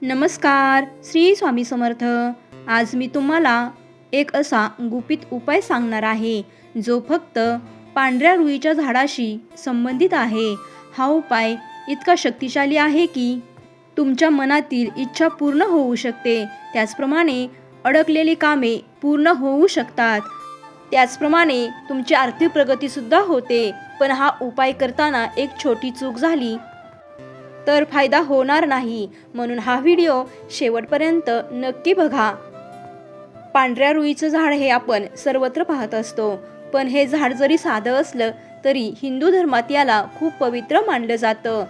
नमस्कार, श्री स्वामी समर्थ। आज मी तुम्हाला एक असा गुपित उपाय सांगणार आहे जो फक्त पांढऱ्या रुईच्या झाडाशी संबंधित आहे। हा उपाय इतका शक्तिशाली आहे की तुमच्या मनातील इच्छा पूर्ण होऊ शकते, त्याचप्रमाणे अडकलेली कामे पूर्ण होऊ शकतात, त्याचप्रमाणे तुमची आर्थिक प्रगती सुद्धा होते। पण हा उपाय करताना एक छोटी चूक झाली तर फायदा होणार नाही, म्हणून हा व्हिडिओ शेवटपर्यंत नक्की बघा। पांढऱ्या रुईचं झाड हे आपण सर्वत्र पाहत असतो, पण हे झाड जरी साधं असलं तरी हिंदू धर्मात याला खूप पवित्र मानलं जातं।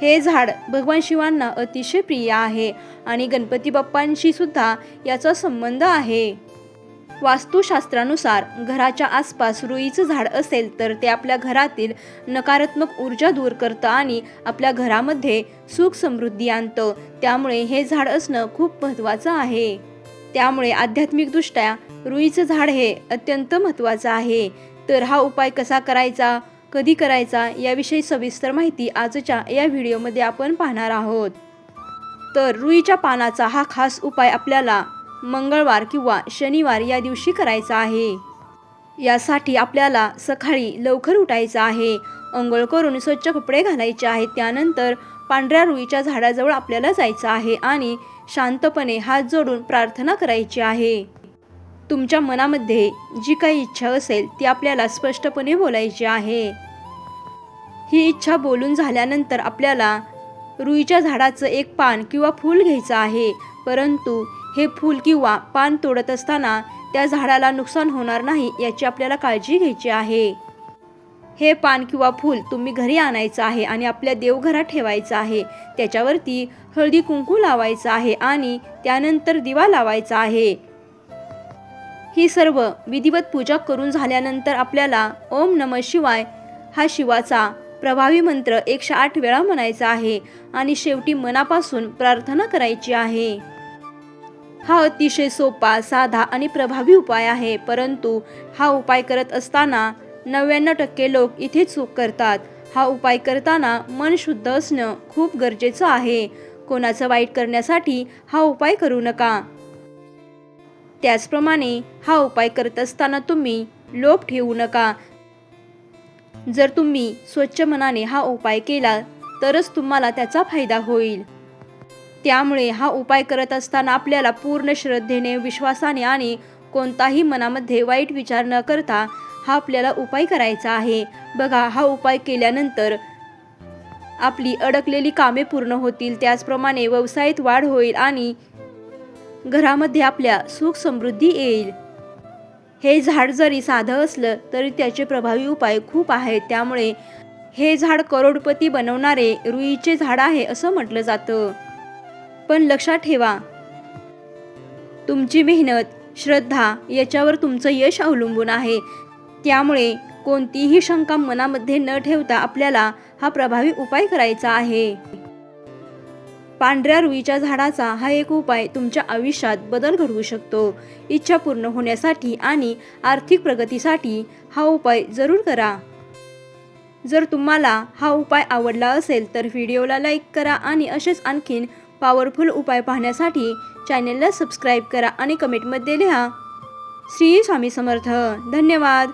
हे झाड भगवान शिवांना अतिशय प्रिय आहे आणि गणपती बाप्पांशी सुद्धा याचा संबंध आहे। वास्तुशास्त्रानुसार घराच्या आसपास रुईचं झाड असेल तर ते आपल्या घरातील नकारात्मक ऊर्जा दूर करतं आणि आपल्या घरामध्ये सुख समृद्धी आणतं। त्यामुळे हे झाड असणं खूप महत्त्वाचं आहे। त्यामुळे आध्यात्मिकदृष्ट्या रुईचं झाड हे अत्यंत महत्त्वाचं आहे। तर हा उपाय कसा करायचा, कधी करायचा याविषयी सविस्तर माहिती आजच्या या व्हिडिओमध्ये आपण पाहणार आहोत। तर रुईच्या पानाचा हा खास उपाय आपल्याला मंगळवार किंवा शनिवार या दिवशी करायचा आहे। यासाठी आपल्याला सकाळी लवकर उठायचं आहे, अंघोळ करून स्वच्छ कपडे घालायचे आहेत, त्यानंतर पांढऱ्या रुईच्या झाडाजवळ आपल्याला जायचं आहे आणि शांतपणे हात जोडून प्रार्थना करायची आहे। तुमच्या मनामध्ये जी काही इच्छा असेल ती आपल्याला स्पष्टपणे बोलायची आहे। ही इच्छा बोलून झाल्यानंतर आपल्याला रुईच्या झाडाचं एक पान किंवा फूल घ्यायचं आहे, परंतु हे फूल किंवा पान तोडत असताना त्या झाडाला नुकसान होणार नाही याची आपल्याला काळजी घ्यायची आहे। हे पान किंवा फूल तुम्ही घरी आणायचं आहे आणि आपल्या देवघरात ठेवायचं आहे। त्याच्यावरती हळदी कुंकू लावायचं आहे आणि त्यानंतर दिवा लावायचा आहे। ही सर्व विधिवत पूजा करून झाल्यानंतर आपल्याला ओम नमः शिवाय हा शिवाचा प्रभावी मंत्र 108 वेळा म्हणायचा आहे आणि शेवटी मनापासून प्रार्थना करायची आहे। हा अतिशय सोपा, साधा आणि प्रभावी उपाय आहे, परंतु हा उपाय करत असताना 99% लोक इथे चूक करतात। हा उपाय करताना मन शुद्ध असणं खूप गरजेचं आहे। कोणाचं वाईट करण्यासाठी हा उपाय करू नका। त्याचप्रमाणे हा उपाय करत असताना तुम्ही लोभ ठेवू नका। जर तुम्ही स्वच्छ मनाने हा उपाय केला तरच तुम्हाला त्याचा फायदा होईल। त्यामुळे हा उपाय करत असताना आपल्याला पूर्ण श्रद्धेने, विश्वासाने आणि कोणताही मनामध्ये वाईट विचार न करता हा आपल्याला उपाय करायचा आहे। बघा, हा उपाय केल्यानंतर आपली अडकलेली कामे पूर्ण होतील, त्याचप्रमाणे व्यवसायात वाढ होईल आणि घरामध्ये आपल्या सुख समृद्धी येईल। हे झाड जरी साधं असलं तरी त्याचे प्रभावी उपाय खूप आहेत। त्यामुळे हे झाड करोडपती बनवणारे रुईचे झाड आहे असं म्हटलं जातं। पण लक्षात ठेवा, तुमची मेहनत, श्रद्धा याच्यावर तुमचं यश अवलंबून आहे। त्यामुळे कोणतीही शंका मनामध्ये न ठेवता आपल्याला हा प्रभावी उपाय करायचा आहे। पांढऱ्या रुईच्या झाडाचा हा एक उपाय तुमच्या आयुष्यात बदल घडवू शकतो। इच्छा पूर्ण होण्यासाठी आणि आर्थिक प्रगतीसाठी हा उपाय जरूर करा। जर तुम्हाला हा उपाय आवडला असेल तर व्हिडिओला लाईक करा आणि असेच आणखीन पॉवरफुल उपाय पाहण्यासाठी चॅनेलला सबस्क्राईब करा आणि कमेंटमध्ये लिहा श्री स्वामी समर्थ। धन्यवाद।